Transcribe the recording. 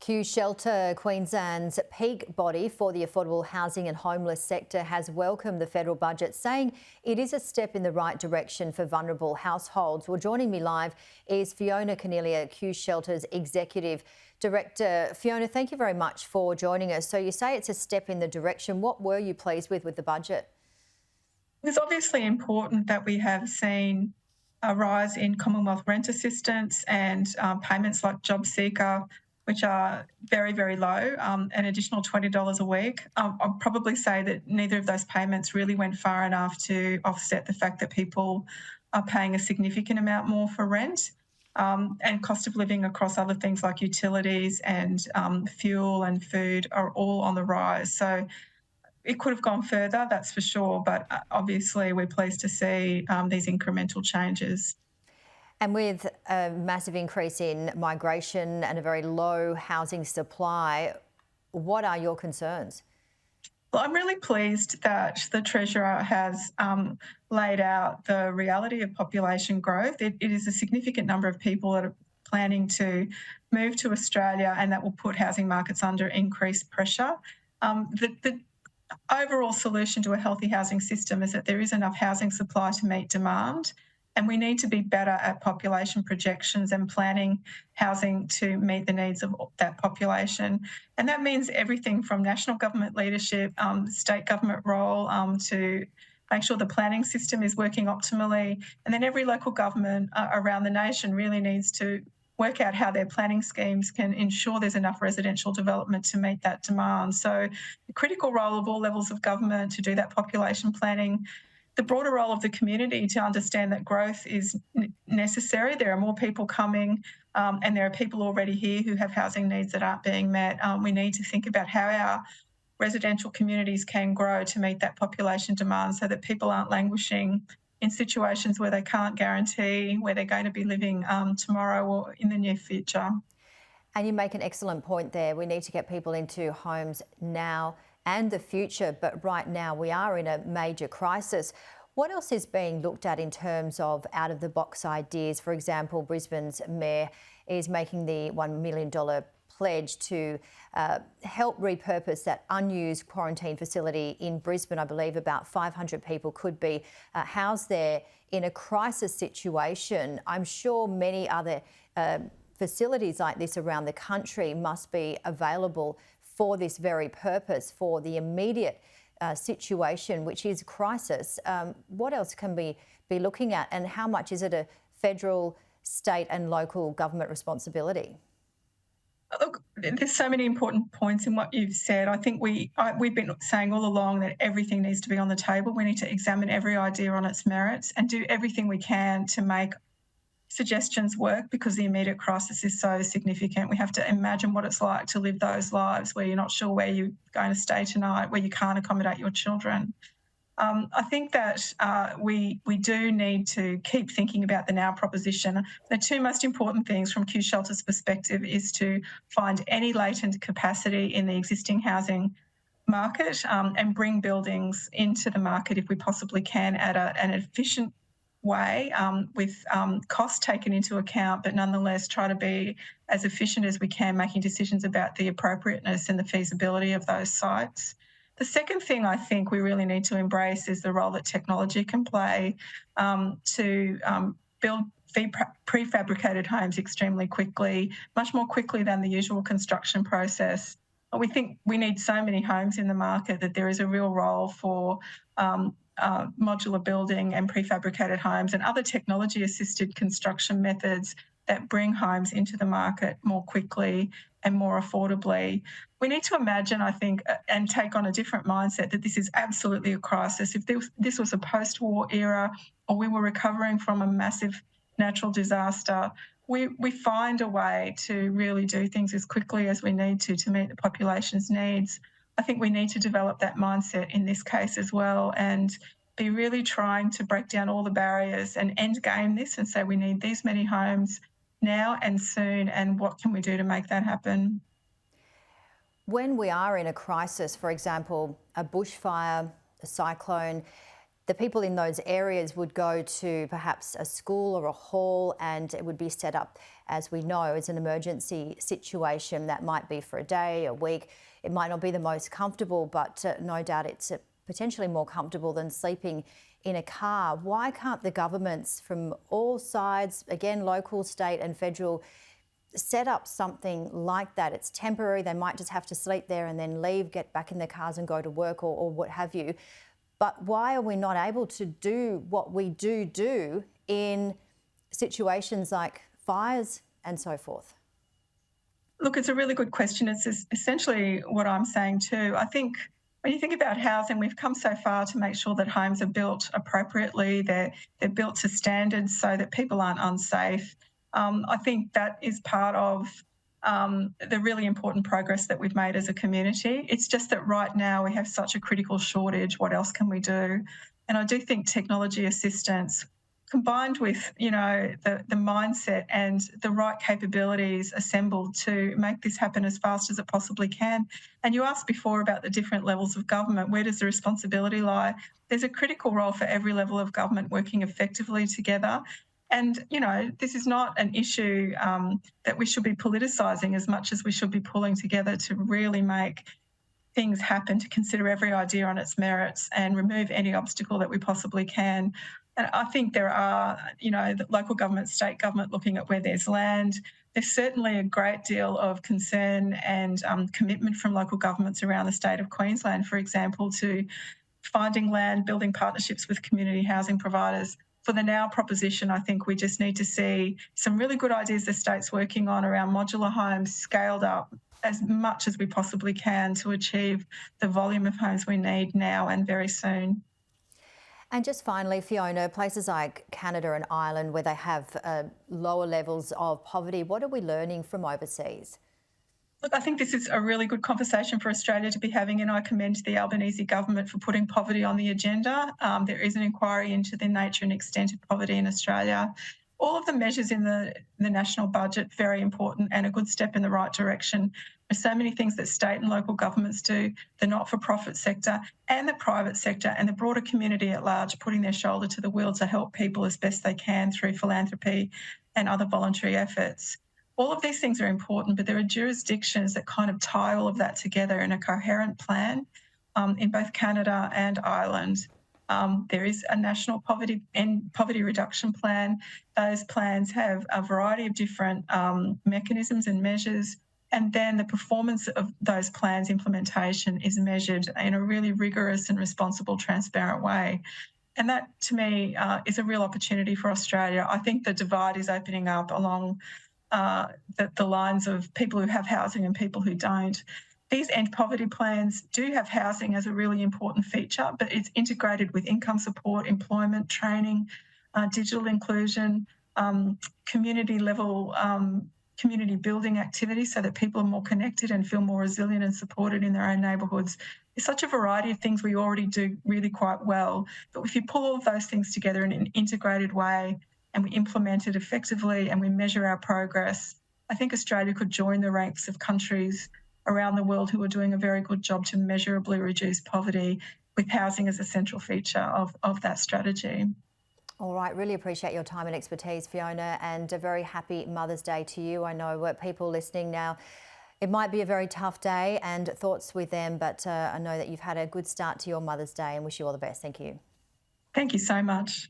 Q Shelter Queensland's peak body for the affordable housing and homeless sector has welcomed the federal budget, saying it is a step in the right direction for vulnerable households. Well, joining me live is Fiona Caniglia, Q Shelter's Executive Director. Fiona, thank you very much for joining us. So you say it's a step in the direction. What were you pleased with the budget? It's obviously important that we have seen a rise in Commonwealth rent assistance and payments like JobSeeker, which are very, very low, an additional $20 a week. I'd probably say that neither of those payments really went far enough to offset the fact that people are paying a significant amount more for rent. And cost of living across other things like utilities and fuel and food are all on the rise. So it could have gone further, that's for sure, but obviously we're pleased to see these incremental changes. And with a massive increase in migration and a very low housing supply, what are your concerns? Well, I'm really pleased that the Treasurer has laid out the reality of population growth. It is a significant number of people that are planning to move to Australia, and that will put housing markets under increased pressure. The overall solution to a healthy housing system is that there is enough housing supply to meet demand, and we need to be better at population projections and planning housing to meet the needs of that population. And that means everything from national government leadership, state government role, to make sure the planning system is working optimally. And then every local government around the nation really needs to work out how their planning schemes can ensure there's enough residential development to meet that demand. So the critical role of all levels of government to do that population planning, the broader role of the community to understand that growth is necessary. There are more people coming, and there are people already here who have housing needs that aren't being met. We need to think about how our residential communities can grow to meet that population demand so that people aren't languishing in situations where they can't guarantee where they're going to be living tomorrow or in the near future. And you make an excellent point there. We need to get people into homes now and the future, but right now we are in a major crisis. What else is being looked at in terms of out-of-the-box ideas? For example, Brisbane's Mayor is making the $1 million pledge to help repurpose that unused quarantine facility in Brisbane. I believe about 500 people could be housed there in a crisis situation. I'm sure many other facilities like this around the country must be available for this very purpose, for the immediate situation, which is crisis. What else can we be looking at, and how much is it a federal, state and local government responsibility? Look, there's so many important points in what you've said. I think we've been saying all along that everything needs to be on the table. We need to examine every idea on its merits and do everything we can to make suggestions work, because the immediate crisis is so significant. We have to imagine what it's like to live those lives where you're not sure where you're going to stay tonight, where you can't accommodate your children. I think that we do need to keep thinking about the now proposition. The two most important things from Q Shelter's perspective is to find any latent capacity in the existing housing market and bring buildings into the market if we possibly can at an efficient way, with costs taken into account, but nonetheless try to be as efficient as we can, making decisions about the appropriateness and the feasibility of those sites. The second thing I think we really need to embrace is the role that technology can play to build prefabricated homes extremely quickly, much more quickly than the usual construction process. We think we need so many homes in the market that there is a real role for modular building and prefabricated homes and other technology-assisted construction methods that bring homes into the market more quickly and more affordably. We need to imagine, I think, and take on a different mindset that this is absolutely a crisis. If this was a post-war era or we were recovering from a massive natural disaster, we find a way to really do things as quickly as we need to meet the population's needs. I think we need to develop that mindset in this case as well and be really trying to break down all the barriers and end game this and say we need these many homes now and soon, and what can we do to make that happen? When we are in a crisis, for example, a bushfire, a cyclone, the people in those areas would go to perhaps a school or a hall, and it would be set up, as we know, as an emergency situation that might be for a day, a week. It might not be the most comfortable, but no doubt it's potentially more comfortable than sleeping in a car. Why can't the governments from all sides, again, local, state and federal, set up something like that? It's temporary. They might just have to sleep there and then leave, get back in their cars and go to work or what have you. But why are we not able to do what we do in situations like fires and so forth? Look, it's a really good question. It's essentially what I'm saying too. I think when you think about housing, we've come so far to make sure that homes are built appropriately, they're built to standards so that people aren't unsafe. I think that is part of the really important progress that we've made as a community. It's just that right now we have such a critical shortage. What else can we do? And I do think technology assistance, combined with the mindset and the right capabilities assembled to make this happen as fast as it possibly can. And you asked before about the different levels of government. Where does the responsibility lie? There's a critical role for every level of government working effectively together. And, this is not an issue that we should be politicising as much as we should be pulling together to really make things happen, to consider every idea on its merits and remove any obstacle that we possibly can. And I think there are, the local government, state government looking at where there's land. There's certainly a great deal of concern and commitment from local governments around the state of Queensland, for example, to finding land, building partnerships with community housing providers. For the Now proposition, I think we just need to see some really good ideas the state's working on around modular homes scaled up as much as we possibly can to achieve the volume of homes we need now and very soon. And just finally, Fiona, places like Canada and Ireland where they have lower levels of poverty, what are we learning from overseas? Look, I think this is a really good conversation for Australia to be having, and I commend the Albanese government for putting poverty on the agenda. There is an inquiry into the nature and extent of poverty in Australia. All of the measures in the national budget, very important and a good step in the right direction. There's so many things that state and local governments do, the not-for-profit sector and the private sector and the broader community at large, putting their shoulder to the wheel to help people as best they can through philanthropy and other voluntary efforts. All of these things are important, but there are jurisdictions that kind of tie all of that together in a coherent plan in both Canada and Ireland. There is a national poverty reduction plan. Those plans have a variety of different mechanisms and measures, and then the performance of those plans' implementation is measured in a really rigorous and responsible, transparent way. And that, to me, is a real opportunity for Australia. I think the divide is opening up along the lines of people who have housing and people who don't. These end poverty plans do have housing as a really important feature, but it's integrated with income support, employment, training, digital inclusion, community level community building activities so that people are more connected and feel more resilient and supported in their own neighbourhoods. There's such a variety of things we already do really quite well, but if you pull all of those things together in an integrated way and we implement it effectively and we measure our progress, I think Australia could join the ranks of countries around the world who are doing a very good job to measurably reduce poverty, with housing as a central feature of that strategy. All right, really appreciate your time and expertise, Fiona, and a very happy Mother's Day to you. I know people listening now, it might be a very tough day, and thoughts with them, but I know that you've had a good start to your Mother's Day and wish you all the best. Thank you. Thank you so much.